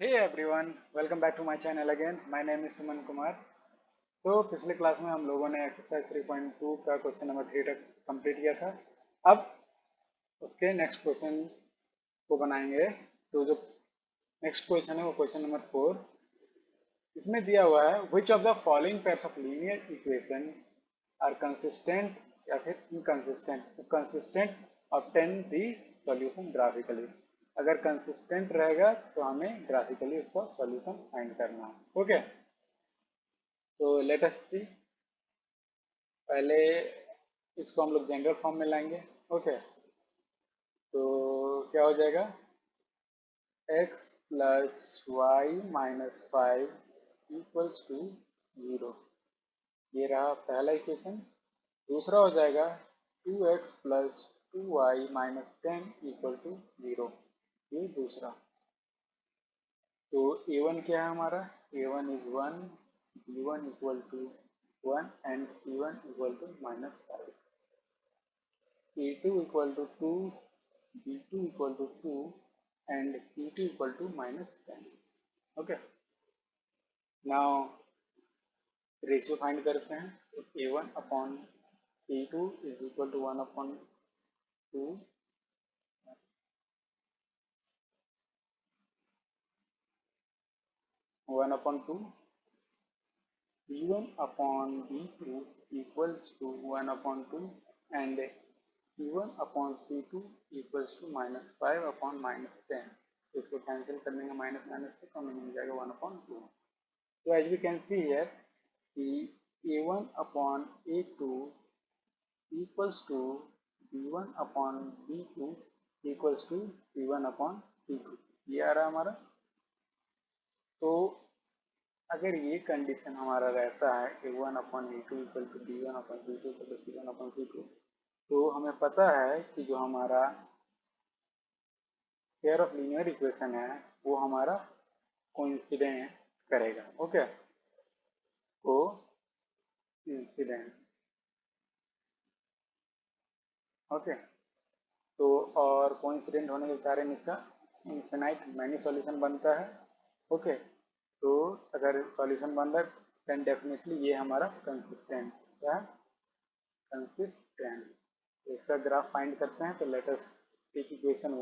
Hey everyone, welcome back to my channel again. My name is Suman Kumar. तो पिछले class में हम लोगों ने एक्सरसाइज 3.2 का क्वेश्चन नंबर 3 तक कंप्लीट किया था। अब उसके नेक्स्ट क्वेश्चन को बनाएंगे। तो जो नेक्स्ट क्वेश्चन है वो क्वेश्चन नंबर 4। इसमें दिया हुआ है which of the following pairs of linear equation are consistent या फिर inconsistent. Consistent obtain the solution graphically. अगर कंसिस्टेंट रहेगा तो हमें ग्राफिकली उसका सॉल्यूशन फाइंड करना है। ओके, तो लेट अस सी। पहले इसको हम लोग जनरल फॉर्म में लाएंगे। ओके, तो क्या हो जाएगा, x plus y minus 5 equals to 0। ये रहा पहला इक्वेशन। दूसरा हो जाएगा 2x plus 2y minus 10 equal to 0। ये दूसरा। तो a1 क्या है हमारा, a1 is 1, b1 equal to 1 and c1 equal to -5। a2 equal to 2, b2 equal to 2 and c2 equal to -10। Okay, now ratio find करते हैं। तो a1 upon a2 is equal to 1 upon 2, 1 upon 2, b1 upon b2 equals to 1 upon 2 and c1 upon c2 equals to -5 upon -10। इसको cancel करने का minus minus से हमें मिल जाएगा 1 upon 2। तो as we can see here कि a1 upon a2 equals to b1 upon b2 equals to c1 upon c2। ये आ रहा हमारा। तो अगर ये कंडीशन हमारा रहता है कि 1 upon a two equal to b one upon b two equal to c one upon c two, तो हमें पता है कि जो हमारा पेयर ऑफ लीनियर इक्वेशन है वो हमारा कोइंसिडेंट करेगा। ओके, को इंसिडेंट। ओके, तो और कोइंसिडेंट होने के कारण इसका इन्फिनाइट मैनी सॉल्यूशन बनता है। ओके, तो अगर सॉल्यूशन बन रहा है देन डेफिनेटली ये हमारा कंसिस्टेंट क्या है, कंसिस्टेंट। तो इसका ग्राफ फाइंड करते हैं। तो let us take equation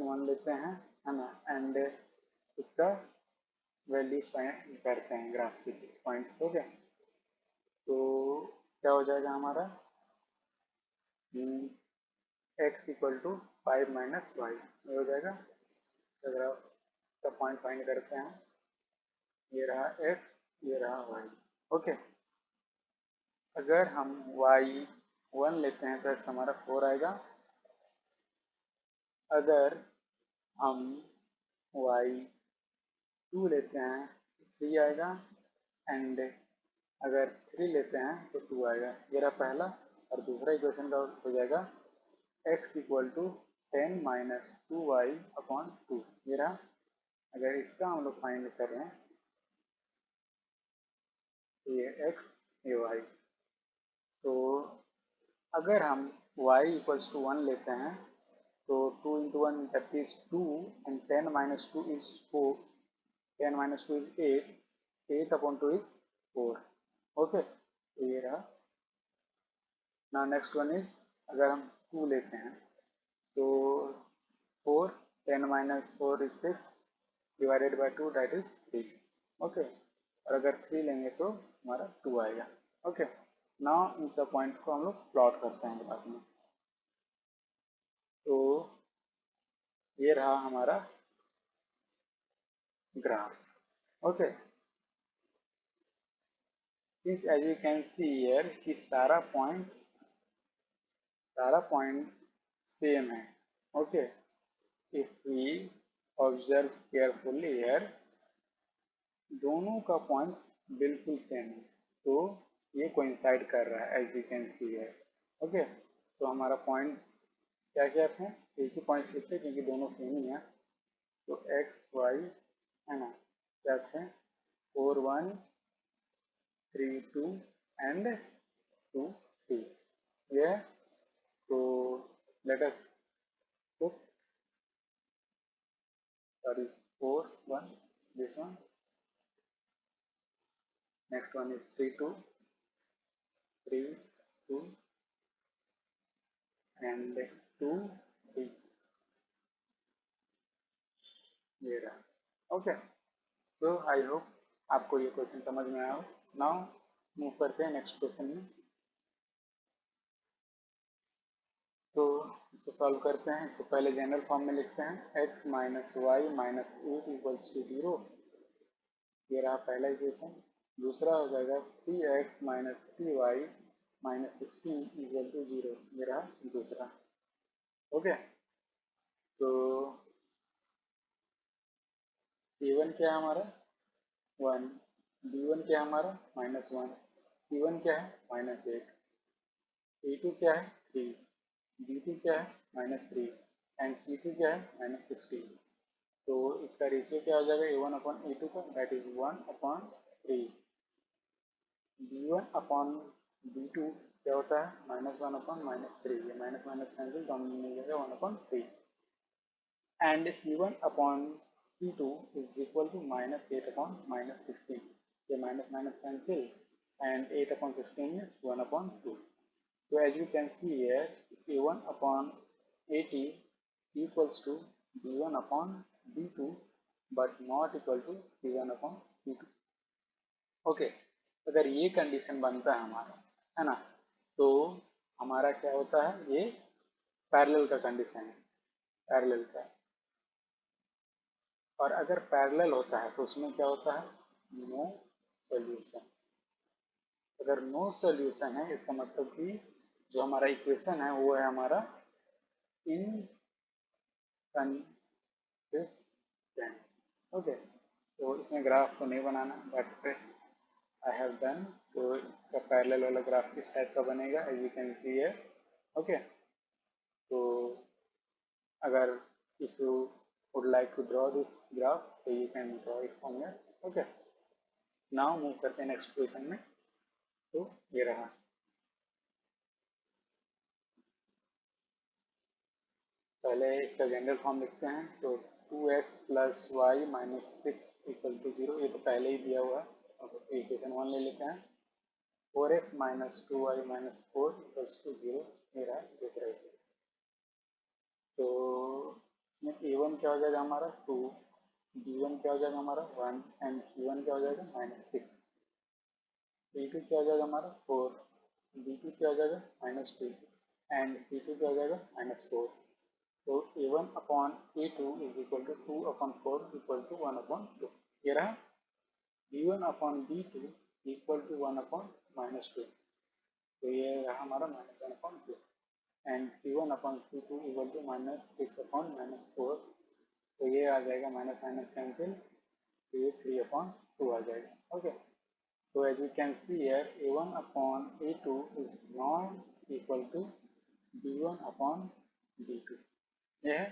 one लेते हैं, है ना, एंड इसका वैल्यूज फाइंड करते हैं ग्राफ के पॉइंट्स। हो गया, तो क्या हो जाएगा हमारा, x equal to 5 minus y हो जाएगा। तो ग्राफ का पॉइंट फाइंड करते हैं। ये रहा x, ये रहा y। ओके, अगर हम y1 लेते हैं तो x हमारा 4 आएगा। अगर हम y2 लेते हैं तो 3 आएगा एंड अगर 3 लेते हैं तो 2 आएगा। ये रहा पहला। और दूसरा इक्वेशन का हो जाएगा x equal to 10 minus 2y upon 2। ये रहा। अगर इसका हम लोग फाइंड करें तो ये x ये y। तो अगर हम y इक्वल्स टू 1 लेते हैं तो 2 into 1 that is 2 and 10 minus 2 is 4, 10 minus 2 is 8, 8 upon 2 is 4। Okay, तो ये रहा। नाउ नेक्स्ट वन इज, अगर हम 2 लेते हैं तो 4, 10 minus 4 is 6 divided by 2 that is 3। Okay, और अगर 3 लेंगे तो हमारा 2 आएगा। ओके, नाउ इन सब पॉइंट को हम लोग प्लॉट करते हैं ग्राफ में। तो ये रहा हमारा graph. Okay, since as you can see here कि सारा पॉइंट सेम है। Okay, if we observe carefully here दोनों का पॉइंट्स बिल्कुल सेम है। तो ये कोइंसाइड कर रहा है as we can see here. Okay, तो हमारा पॉइंट क्या क्या थे, एक ही पॉइंट लिखते क्योंकि दोनों सेम ही है। तो एक्स वाई है ना, क्या थे, 4 1 3 2 एंड 2 3। ये है। तो let us sorry, 4 1, this one, next one is 3 2, 3 2, and 2 3, ये रहा। ओके, तो आई होप आपको ये क्वेश्चन समझ में आया हो। नाउ मूव करते हैं नेक्स्ट क्वेश्चन में। तो इसको सॉल्व करते हैं। इसको पहले जनरल फॉर्म में लिखते हैं, x minus y minus eight equals to 0। ये रहा पहला इक्वेशन। दूसरा हो जाएगा 3x minus 3y minus 16 equal to 0। ये रहा दूसरा। ओके, तो a1 क्या है हमारा 1, b1 क्या है हमारा -1, c1 क्या है -8, a2 क्या है 3, b2 क्या है -3 एंड c2 क्या है -16। तो इसका रेशियो क्या हो जाएगा a1 अपॉन a2 का, that is 1 upon 3। b1 upon b2 क्या होता है -1 अपॉन -3। ये माइनस माइनस कैंसिल, तो हमें मिल जाएगा 1 upon 3 and c1 upon c2 is equal to -8 upon -16। ये minus minus cancel and 8 upon 16 is 1 upon 2. So as you can see here, a1 upon at equals to b1 upon b2 but not equal to c1 upon c2. Okay, अगर ये condition बनता है हमारा, है ना, तो हमारा क्या होता है, ये पैरेलल का कंडीशन है, पैरेलल का। और अगर पैरेलल होता है तो उसमें क्या होता है, नो सॉल्यूशन। अगर नो सॉल्यूशन है इसका मतलब कि जो हमारा इक्वेशन है वो है हमारा इनकंसिस्टेंट। ओके, तो इसमें ग्राफ को नहीं बनाना, बट आई हैव डन। तो इसका पैरेलल वाला ग्राफ किस टाइप का बनेगा, एज यू कैन सी है। ओके, तो अगर if you would like to draw this graph तो you can draw it from here. Okay, now move करते हैं नेक्स्ट क्वेश्चन में। तो ये रहा, पहले इसका जनरल फॉर्म लिखते हैं। तो 2x plus y minus 6 equal to 0, ये तो पहले ही दिया हुआ है। तो इक्वेशन 1 ले लेते हैं, 4x minus 2y minus 4 equals to 0। ये रहा दूसरा इक्वेशन। तो इसमें a1 क्या हो जाएगा हमारा 2, b1 क्या हो जाएगा हमारा 1 एंड c1 क्या हो जाएगा -6, b2 क्या हो जाएगा हमारा 4, b2 क्या हो जाएगा -2 एंड c2 क्या हो जाएगा -4। तो a1 upon a2 is equal to 2 upon 4 equal to 1 upon 2। ये रहा b1 upon b2 equal to 1 upon -2। तो ये रहा हमारा -1 upon 2 and c1 upon c2 equal to -6 upon -4। तो ये आ जाएगा माइनस माइनस कैंसिल, तो ये 3 अपॉन 2 आ जाएगा। ओके, तो as you can see here a1 upon a2 is not equal to b1 upon b2। ये है।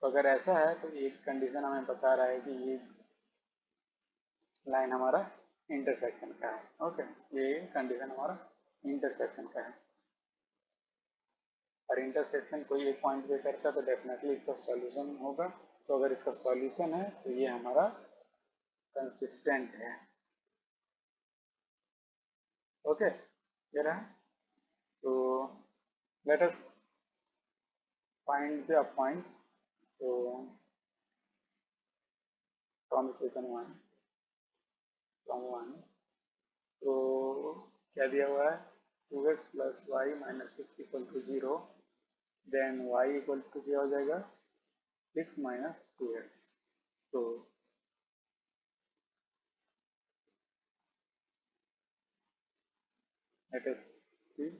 तो अगर ऐसा है तो एक कंडीशन हमें बता रहा है कि ये लाइन हमारा इंटरसेक्शन का है। ओके, ये कंडीशन हमारा इंटरसेक्शन का है। और इंटरसेक्शन कोई एक पॉइंट पे करता है तो डेफिनेटली इसका सॉल्यूशन होगा। तो अगर इसका सॉल्यूशन है तो ये हमारा कंसिस्टेंट है। ओके, ये रहा। तो let us find the points. तो फ्रॉम इक्वेशन 1, फ्रॉम 1, तो क्या दिया हुआ है 2x plus y minus 6 equal to 0, then y equal to क्या हो जाएगा 6 माइनस 2x। तो let us see,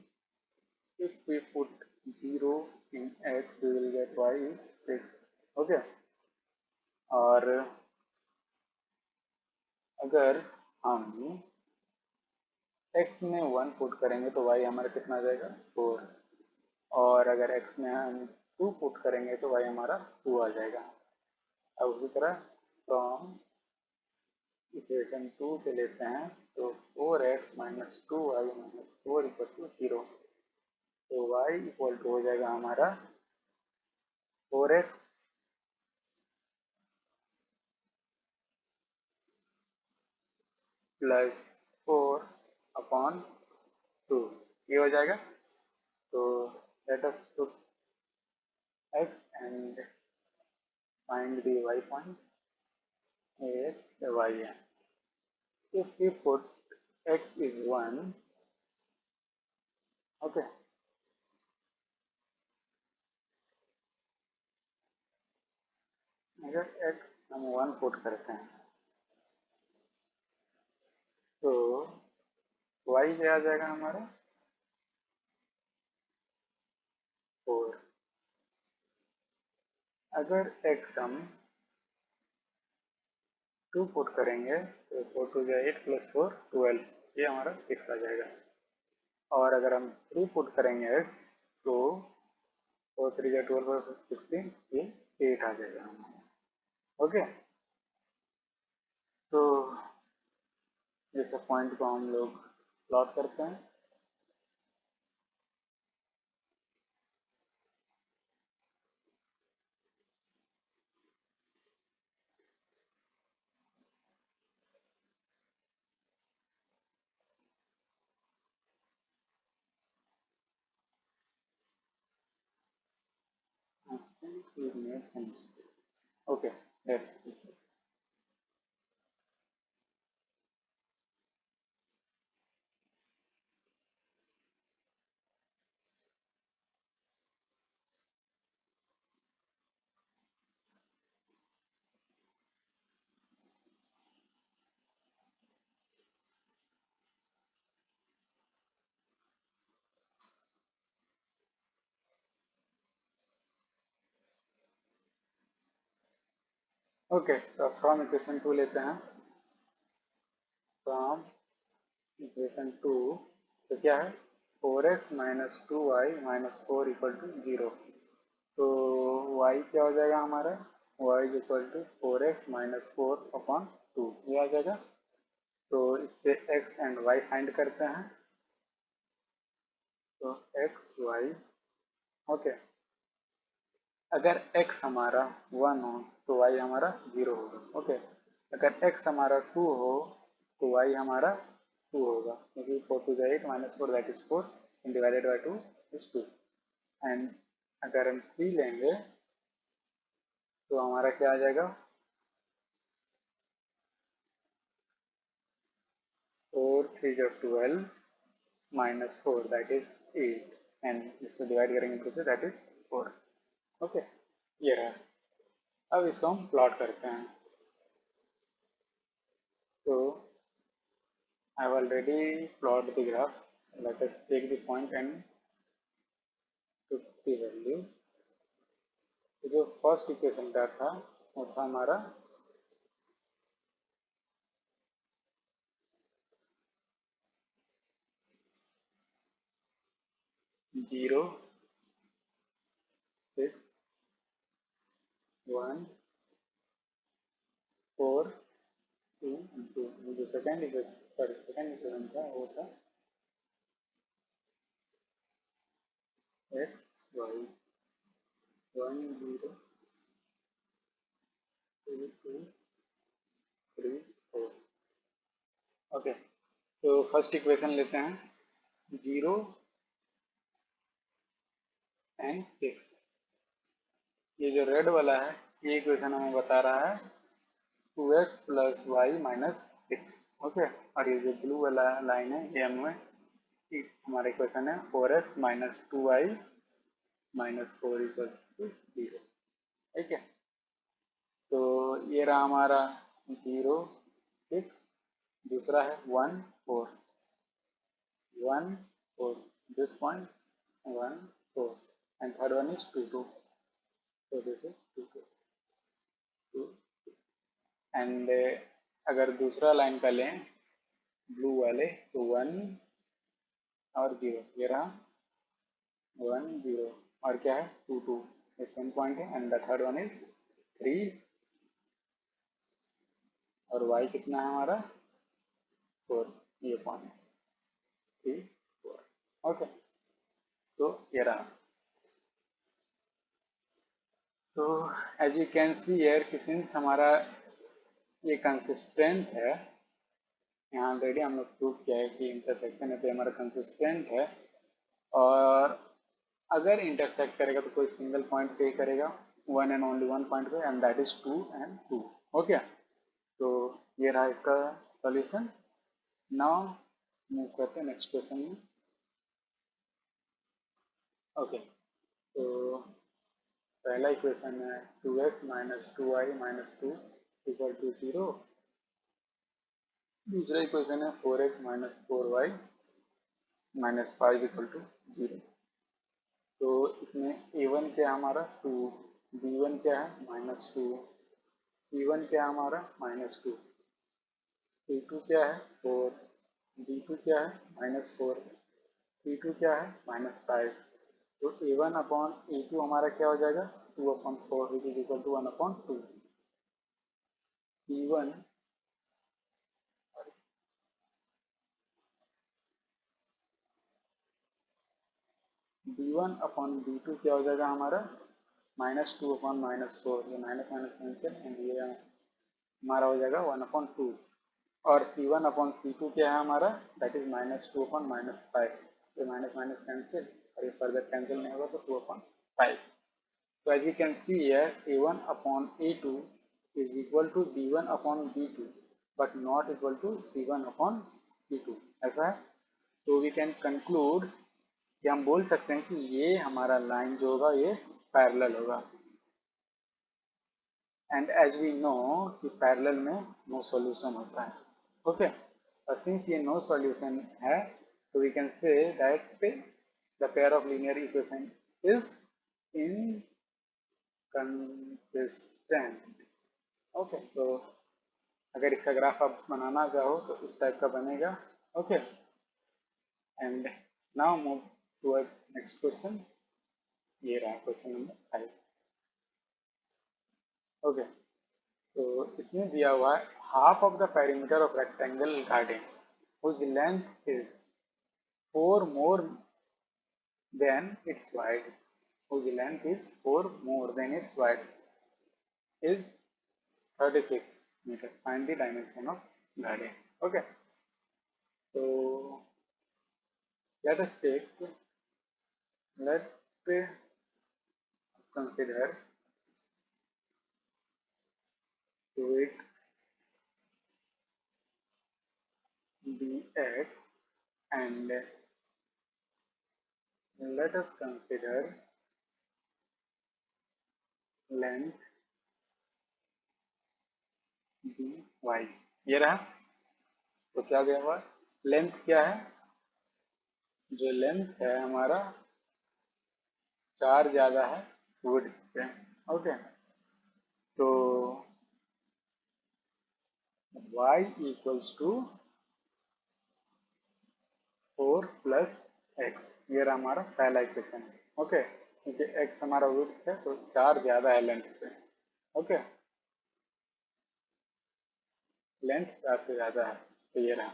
if we put 0 in x we will get y is 6। okay, और अगर हम x में 1 पुट करेंगे तो y हमारा कितना आ जाएगा 4, और अगर x में हम 2 पुट करेंगे तो y हमारा 2 आ जाएगा। अब उसी तरह फ्रॉम इक्वेशन 2 से लेते हैं, तो 4x minus 2y minus 4 equal to 0। तो y इक्वल टू हो जाएगा हमारा 4x प्लस 4/2 ये हो जाएगा। तो let us put x and find the y point. Here the y है। If we put x is 1, okay, अगर x हम 1 पुट करते हैं तो y क्या आ जाएगा हमारा 4। अगर x हम 2 पुट करेंगे तो 4 टू जा 8 प्लस 4 12, ये हमारा 6 आ जाएगा। और अगर हम 3 पुट करेंगे x तो 4 3 जा 12 16, ये 8 आ जाएगा हमारा। ओके, तो ये सब पॉइंट को हम लोग प्लॉट करते हैं। Okay, let's ओके, तो फ्रॉम इक्वेशन 2 लेते हैं। फ्रॉम इक्वेशन 2 तो क्या है 4x minus 2y minus 4 equal to 0। तो y क्या हो जाएगा हमारा y is equal to 4x minus 4/2 ये आ जाएगा। तो इससे x एंड y फाइंड करते हैं। तो x y, ओके, अगर x हमारा 1 हो तो y हमारा 0 होगा। ओके, अगर x हमारा 2 हो तो y हमारा 2 होगा, क्योंकि 4 to 8 minus 4 that is 4 divided by 2 is 2। And अगर हम 3 लेंगे तो हमारा क्या आ जाएगा 4 3 जो 12 माइनस 4 दैट इज 8 एंड इसको डिवाइड करेंगे 2 से दैट इज 4। ओके, ये रहा। अब इसको हम प्लॉट करते हैं। तो I've already plotted the graph. Let us take the point and put the values. तो जो फर्स्ट इक्वेशन का था वो था हमारा 0 6 1 4 2 2। जो सेकेंड इक्वेशन था वो था x y 1 0 2 2 3 4। ओके, तो फर्स्ट इक्वेशन लेते हैं 0 एंड 6। ये जो रेड वाला है ये इक्वेशन हमें बता रहा है 2x plus y minus 6। Okay, और ये जो ब्लू वाला लाइन है ये हमें हमारा इक्वेशन है 4x minus 2y minus 4 equal to 0। ठीक है, तो ये रहा हमारा 0 6, दूसरा है 1 4 1 4 this point 1 4 and third one is 2 2। so this is 2 2 2 and अगर दूसरा लाइन का लें ब्लू वाले तो 1 और 0, ये रहा 1 0 और क्या है 2 2, ये सेम पॉइंट है and the third one is 3 और y कितना है हमारा 4, ये पॉइंट 3 4। ओके, तो ये रहा। तो as you can see here कि सिंस हमारा ये कंसिस्टेंट है यहाँ ऑलरेडी हम लोग प्रूव किया है कि इंटरसेक्शन है तो हमारा कंसिस्टेंट है, और अगर इंटरसेक्ट करेगा तो कोई सिंगल पॉइंट पे करेगा, one and only one point पे, and that is 2 and 2। Okay, तो ये रहा इसका सॉल्यूशन। नाउ मूव करते हैं नेक्स्ट क्वेश्चन में। ओके, तो पहला इक्वेशन है 2x minus 2y minus 2 equal to 0। दूसरा इक्वेशन है 4x minus 4y minus 5 equal to 0। तो इसमें a1 क्या है हमारा 2, b1 क्या है -2, c1 क्या है हमारा -2, c2 क्या है 4, d2 क्या है -4, c2 क्या है -5। तो a1 अपॉन a2 हमारा क्या हो जाएगा 2/4 which is equal to 1/2। b1 b1 upon b2 क्या हो जाएगा हमारा -2 अपॉन -4, ये माइनस माइनस कैंसिल, एंड ये हमारा हो जाएगा 1/2। और C1 अपॉन C2 क्या है हमारा, दैट इज -2 अपॉन -5, तो माइनस माइनस कैंसिल, और ये फर्दर कैंसिल नहीं होगा तो 2/5। तो as you can see here A1 upon A2 is equal to B1 upon B2 but not equal to C1 upon C2, ऐसा है। तो वी कैन कंक्लूड कि हम बोल सकते हैं कि ये हमारा लाइन जो होगा ये पैरेलल होगा, एंड एज वी नो कि पैरेलल में नो सॉल्यूशन होता है। ओके, और सिंस ये नो सॉल्यूशन है तो we can say that the pair of linear equation is inconsistent. Okay, तो अगर इसका ग्राफ आप बनाना चाहो तो इस टाइप का बनेगा। Okay, and now move towards next question. ये रहा क्वेश्चन नंबर 5। ओके, तो इसमें दिया हुआ है half of the perimeter of rectangle garden whose length is 4 more than its wide, whose length is 4 more than its wide is 36 meter. Find the dimension of garden. Okay, so let us take, let consider width dx, and let us consider length dy। ये रहा, तो क्या गया हुआ, length क्या है, जो length है हमारा 4 ज्यादा है विड्थ पे। ओके, तो y equals to 4 plus x, ये रहा हमारा पहला इक्वेशन। ओके, क्योंकि x हमारा विड्थ है तो 4 ज्यादा है लेंथ से। ओके, लेंथ 4 से ज्यादा है, तो ये रहा।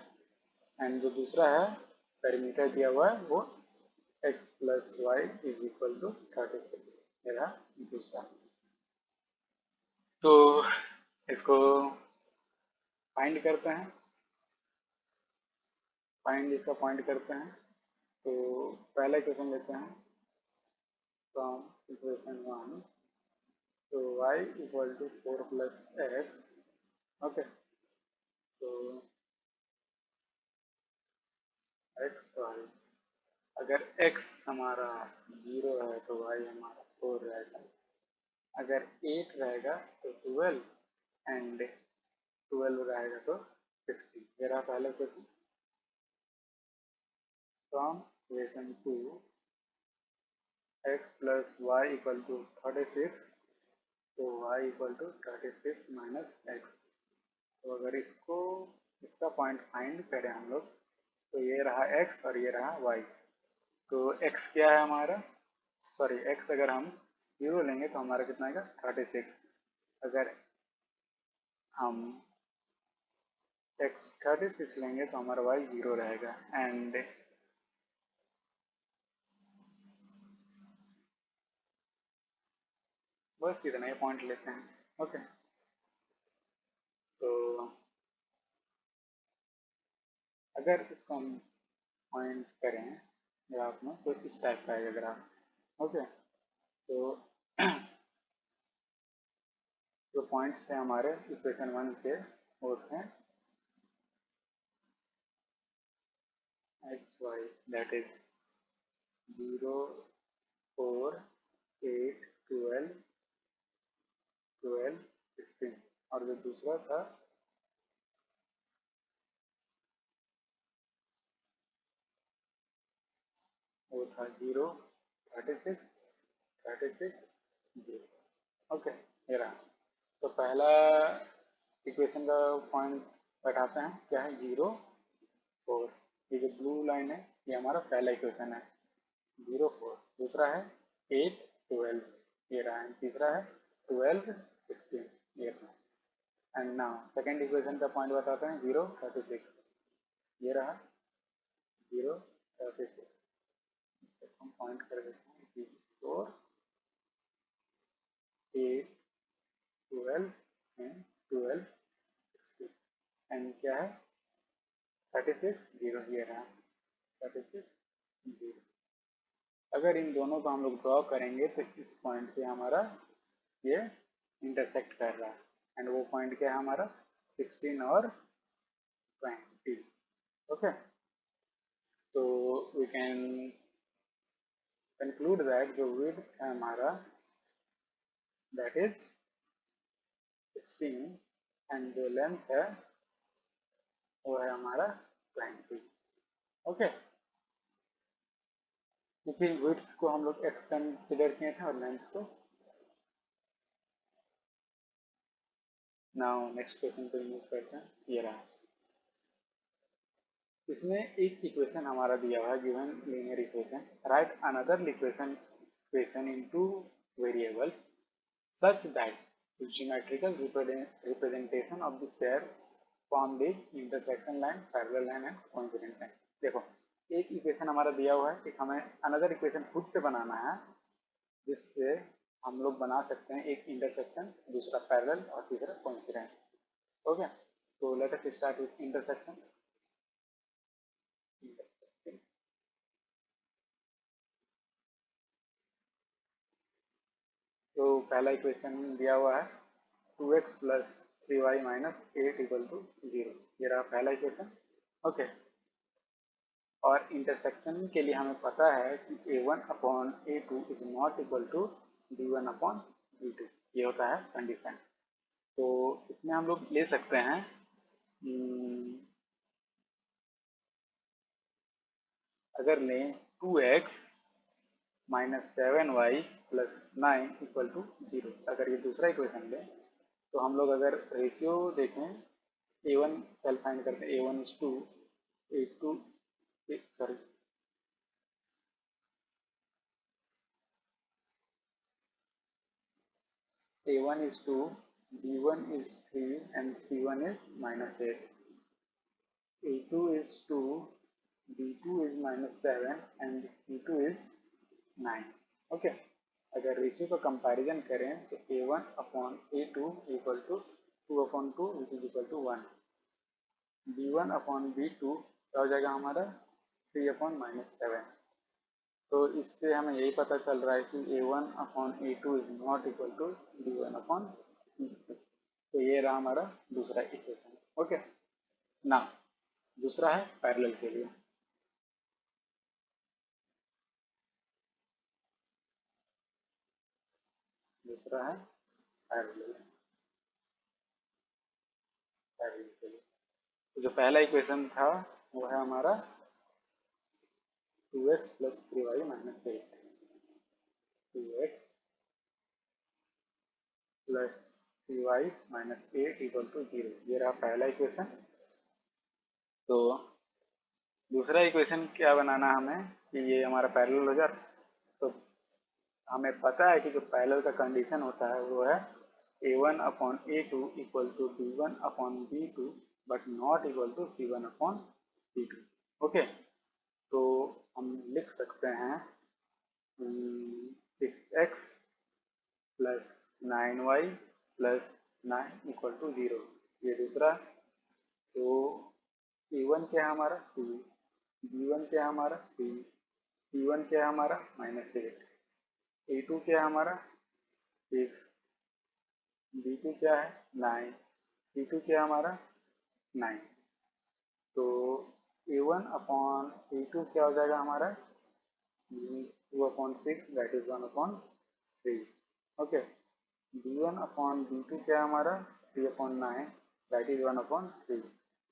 एंड जो दूसरा है पेरीमीटर दिया हुआ है वो x plus y is equal to 36, ये रहा दूसरा। तो इसको फाइंड करते हैं, फाइंड इसका पॉइंट करते हैं। तो पहला इक्वेशन लेते हैं फ्रॉम इक्वेशन 1। तो y equal to 4 plus x. Okay, तो x वाई, अगर x हमारा 0 है तो y हमारा 4 रहेगा, अगर 8 रहेगा तो 12, एंड 12 रहेगा तो 16। ये रहा पहला question. From equation 2 x plus y equal to 36, तो y equal to 36 minus x. तो अगर इसको, इसका पॉइंट फाइंड करें हम लोग, तो ये रहा x और ये रहा y। तो x क्या है हमारा, सॉरी x अगर हम 0 लेंगे तो हमारा कितना आएगा 36। अगर हम x 36 लेंगे तो हमारा y 0 रहेगा, एंड बस इतना ही पॉइंट लेते हैं। ओके, तो अगर इसको हम पॉइंट करें ग्राफ में तो इस टाइप का आएगा ग्राफ। ओके, तो जो पॉइंट्स थे हमारे इक्वेशन 1 के वो थे एक्स वाई, दैट इज 0, 4, 8, 12, 12, 16, और जो दूसरा था वो था 0, 36, 36, 0। ओके, ये रहा। तो पहला इक्वेशन का पॉइंट बैठाते हैं, क्या है 0, 4। ये जो ब्लू लाइन है ये हमारा पहला इक्वेशन है 0, 4। दूसरा है 8, 12, ये रहा है। तीसरा है 12, 16, ये रहा। एंड नाउ सेकेंड इक्वेशन का पॉइंट बताते हैं 0, 36, ये रहा 0, 36। हम पॉइंट कर देते हैं 4, 8, 12 एंड 12, 16, एंड क्या है 36, 0, ये रहा 36, 0। अगर इन दोनों को हम लोग ड्रॉ करेंगे तो इस पॉइंट पे हमारा ये इंटरसेक्ट कर रहा है, एंड वो पॉइंट क्या है हमारा 16 और 20। ओके, तो वी कैन कंक्लूड दैट जो विड्थ है हमारा दैट इज 16, एंड जो लेंथ है वो है हमारा 20। ओके, क्योंकि विड्थ को हम लोग एक्स कंसिडर किए थे और लेंथ को। नाउ नेक्स्ट क्वेश्चन पे मूव करते हैं, ये रहा। इसमें एक इक्वेशन हमारा दिया हुआ है, given linear equation, right another equation in two variables such that the geometrical representation of the pair formed is intersection line, parallel line and coincident line। देखो, एक इक्वेशन हमारा दिया हुआ है, एक हमें अनदर इक्वेशन खुद से बनाना है जिससे हम लोग बना सकते हैं एक इंटरसेक्शन, दूसरा पैरेलल और तीसरा कोइंसिडेंट। ओके, तो let us start with intersection. तो पहला इक्वेशन दिया हुआ है 2x plus 3y minus 8 equal to 0, ये रहा पहला इक्वेशन। ओके, और इंटरसेक्शन के लिए हमें पता है कि a1 upon a2 is not equal to b1 upon b2, ये होता है कंडीशन। तो इसमें हम लोग ले सकते हैं अगर लें 2x minus 7y plus 9 equal to 0, अगर ये दूसरा इक्वेशन लें तो हम लोग अगर रेशियो देखें a1 कल फाइंड करते हैं, a1 is two a2 sorry a1 is 2, b1 is 3 and c1 is minus 8, a2 is 2, b2 is minus 7 and c2 is 9। Okay, अगर रेशियो का कंपैरिजन करें तो a1 upon a2 equal to 2 upon 2 which is equal to 1, b1 upon b2 क्या हो जाएगा हमारा 3 upon minus 7। तो इससे हमें यही पता चल रहा है कि a1 upon a2 is not equal to b1 upon b2। तो ये रहा हमारा दूसरा इक्वेशन। ओके, ना दूसरा है पैरेलल के लिए। दूसरा है पैरेलल, पैरेलल के लिए। तो जो पहला इक्वेशन था वो है हमारा 2x plus 3y minus 8, 2x plus 3y minus 8 equal to 0, ये रहा पहला इक्वेशन। तो दूसरा इक्वेशन क्या बनाना हमें कि ये हमारा पैरेलल हो जाए। तो हमें पता है कि जो पैरेलल का कंडीशन होता है वो है a1 upon a2 equal to b1 upon b2 but not equal to c1 upon b2। Okay, तो हम लिख सकते हैं 6x plus 9y plus 9 equal to 0, ये दूसरा। तो A1 क्या है हमारा 2, B1 क्या है हमारा 3, C1 क्या है हमारा -8, A2 क्या है हमारा 6, B2 क्या है 9, C2 क्या है हमारा 9। तो A1 अपॉन A2 क्या हो जाएगा हमारा 2/6, that is 1/3। Okay, B1 upon B2 क्या है हमारा 3/9, that is 1/3।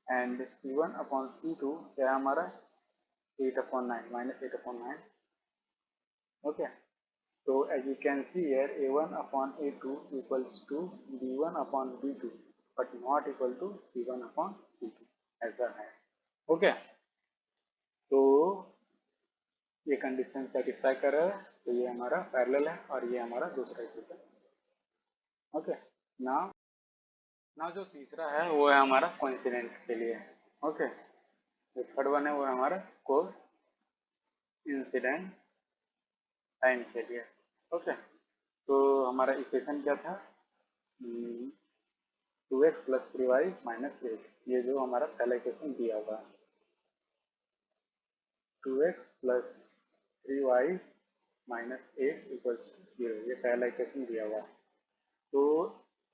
And C1 upon C2 क्या है हमारा 8/9, -8/9। Okay, so as you can see here, A1 upon A2 equals to B1 upon B2, but not equal to C1 upon C2, ऐसा है। Okay, तो ये कंडीशन सेटिस्फाई कर रहा है, तो ये हमारा पैरेलल है और ये हमारा दूसरा इक्वेशन। ओके, ना ना जो तीसरा है वो है हमारा कोइंसिडेंट के लिए। ओके, जो थर्ड वन है वो है हमारा को इंसिडेंट टाइम के लिए। ओके, तो हमारा इक्वेशन क्या था 2x प्लस 3y माइनस 8, ये जो हमारा पहला इक्वेशन दिया हुआ है 2x plus 3y minus 8 equals 0, ये पहला इक्वेशन दिया हुआ है। तो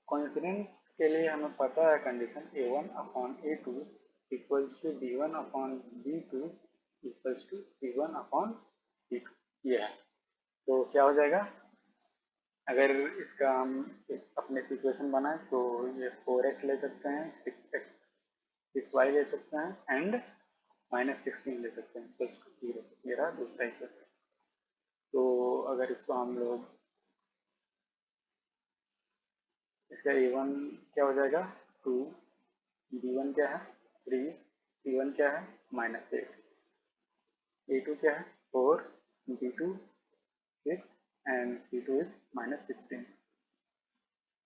कोइंसिडेंट के लिए हमें पता है condition A1 upon A2 equals to B1 upon B2 equals to C1 upon C2, ये है। तो क्या हो जाएगा अगर इसका हम अपने इक्वेशन बनाए तो ये 4x ले सकते हैं, 6y ले सकते हैं एंड -16 ले सकते हैं, तो 0, ये रहा दूसरा इक्वेशन। तो अगर इसको हम लोग इसका A1 क्या हो जाएगा 2, B1 क्या है 3, C1 क्या है -8, A2 क्या है 4, B2 6 and C2 is -16।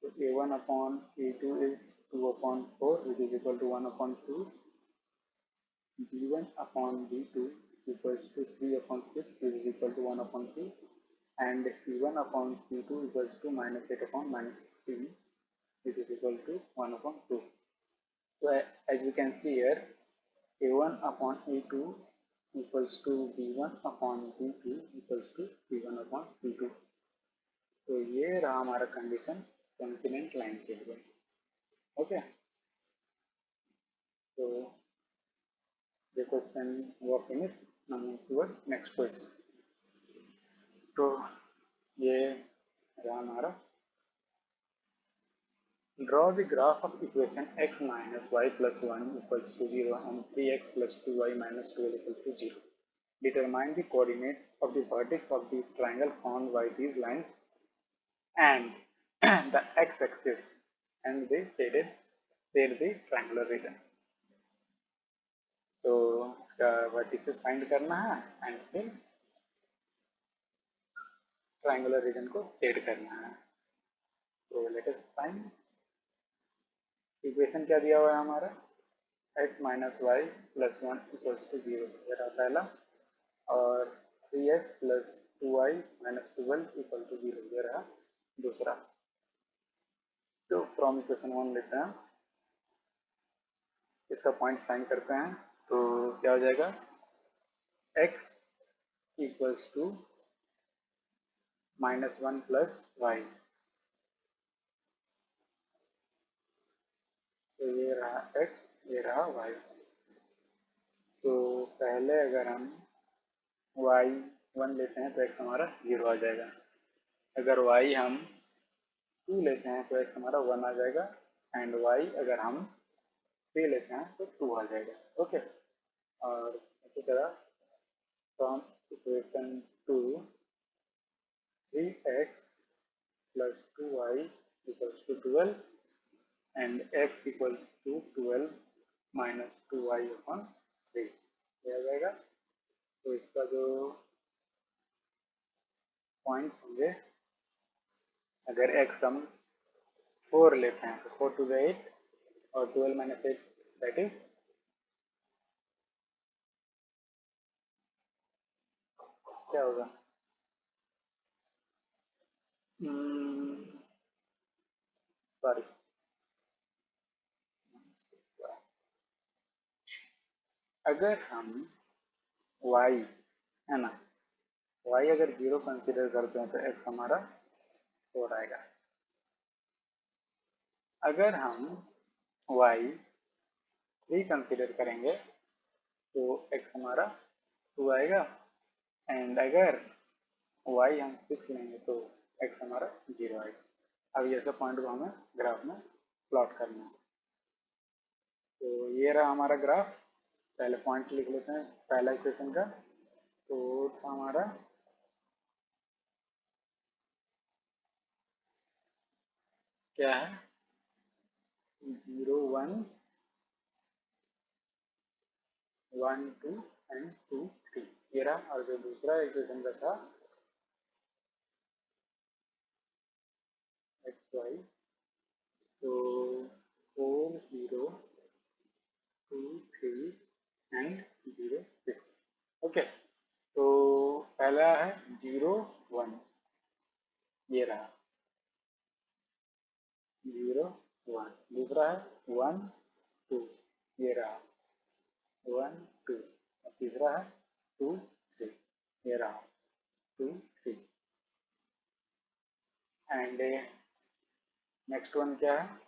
So A1 upon A2 is 2/4, which is equal to 1/2. B1 upon B2 equals to 3/6, which is equal to 1/2. And C1 upon C2 equals to -8 upon -16, which is equal to 1/2. So as you can see here, A1 upon A2 equals to B1 upon B2 equals to C1 upon C2. तो ये रहा हमारा condition coincident line के लिए। Okay, तो the question was finished. Now move towards next question. तो ये रहा हमारा draw the graph of equation x minus y plus 1 equals to 0 and 3x plus 2y minus 12 equals to 0. Determine the coordinates of the vertex of the triangle formed by these lines and the x-axis and they shade the triangular region. तो इसका vertices find करना है and फिर triangular reason को shade करना है। तो let us find. Equation क्या दिया हुआ है हमारा x minus y plus 1 equals to 0, ये रहा पहला, और 3x plus 2y minus 12 equal to 0, ये रहा दूसरा। तो फ्रॉम इक्वेशन 1 लेते हैं, इसका पॉइंट्स फाइंड करते हैं। तो क्या हो जाएगा x equals to -1 plus y, तो ये रहा x, ये रहा y। तो पहले अगर हम y1 लेते हैं तो x हमारा 0 आ जाएगा, अगर y हम 2 लेते हैं तो x हमारा 1 आ जाएगा, एंड y अगर हम 3 लेते हैं तो 2 आ जाएगा। ओके, और इसी तरह from equation 2 3x plus 2y equals to 12 and x equals to 12 minus 2y upon 3, ये आ जाएगा। तो इसका जो पॉइंट्स होंगे, अगर x हम 4 लेते हैं तो 4 टू द 8 और 12 माइनस 8 दैट इज क्या होगा सॉरी अगर हम y है ना, y अगर 0 कंसिडर करते हैं तो x हमारा 4 आएगा। अगर हम y 3 कंसिडर करेंगे तो x हमारा 2 आएगा। एंड अगर y हम 6 लेंगे तो x हमारा 0 आएगा। अब ये सब पॉइंट को हमें ग्राफ में प्लॉट करना है। तो ये रहा हमारा ग्राफ। पहले पॉइंट लिख लेते हैं पहला इक्वेशन का। तो था हमारा क्या है, 0 1 1 2 एंड 2 3 ये रहा। और जो दूसरा इक्वेशन का था एक्स वाई, तो 4 0 2 3 एंड 0 6। ओके, तो पहला है 0 1, ये रहा 0 1। दूसरा है 1 2, ये रहा 1 2। और तीसरा है 2 3, ये रहा 2 3। एंड नेक्स्ट वन क्या है,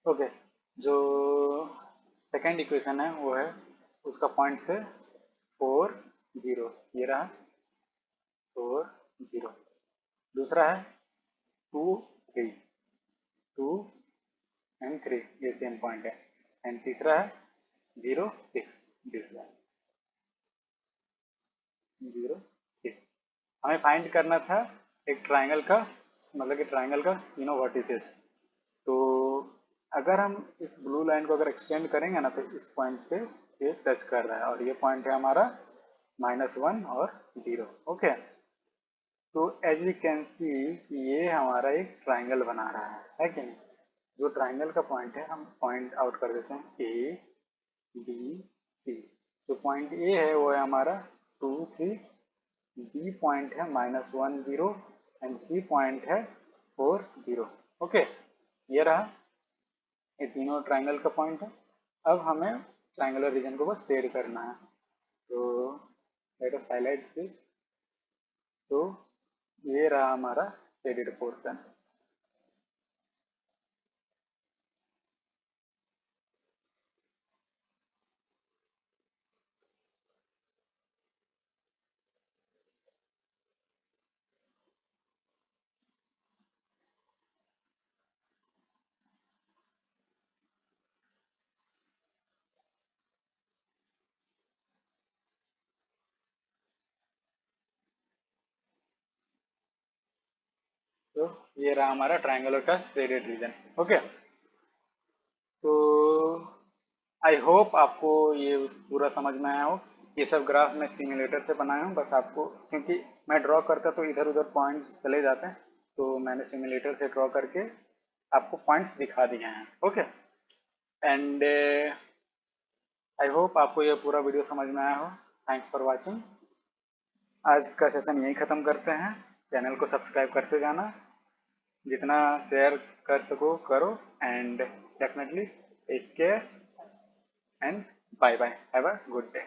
ओके। जो सेकेंड इक्वेशन है वो है उसका पॉइंट से 4 0, ये रहा 4 0। दूसरा है 2 3, 2 एंड 3, ये सेम पॉइंट है। एंड तीसरा है 0 6, दूसरा 0 6। हमें फाइंड करना था एक ट्राइंगल का, मतलब कि ट्राइंगल का तीनों वर्टिसेस। तो अगर हम इस ब्लू लाइन को अगर एक्सटेंड करेंगे ना तो इस पॉइंट पे ये टच कर रहा है और ये पॉइंट है हमारा -1 और 0। ओके, तो एज वी कैन सी कि ये हमारा एक ट्राइंगल बना रहा है कि नहीं। जो ट्राइंगल का पॉइंट है हम पॉइंट आउट कर देते हैं A B C। जो पॉइंट ए है वो है हमारा 2 3, बी पॉइंट है -1 0 एंड सी पॉइंट है 4 0। ओके, ये रहा, ये तीनों ट्राइंगल का पॉइंट है। अब हमें ट्राइंगुलर रीजन को बस शेड करना है, तो लेट अस हाईलाइट दिस। तो ये रहा हमारा शेडेड पोर्शन। तो ये रहा हमारा ट्राइंगुलर का शेडेड रीजन। ओके, तो आई होप आपको ये पूरा समझ में आया हो। ये सब ग्राफ मैं सिमुलेटर से बनाया हूँ, बस आपको, क्योंकि मैं ड्रॉ करता तो इधर उधर पॉइंट्स चले जाते हैं, तो मैंने सिमुलेटर से ड्रॉ करके आपको पॉइंट्स दिखा दिए हैं। ओके, एंड आई होप आपको ये पूरा वीडियो समझ में आया हो। Thanks for watching. आज का सेशन यहीं ख़त्म करते हैं। चैनल को सब्सक्राइब करते जाना, जितना शेयर कर सको करो, and definitely take care and bye bye, have a good day.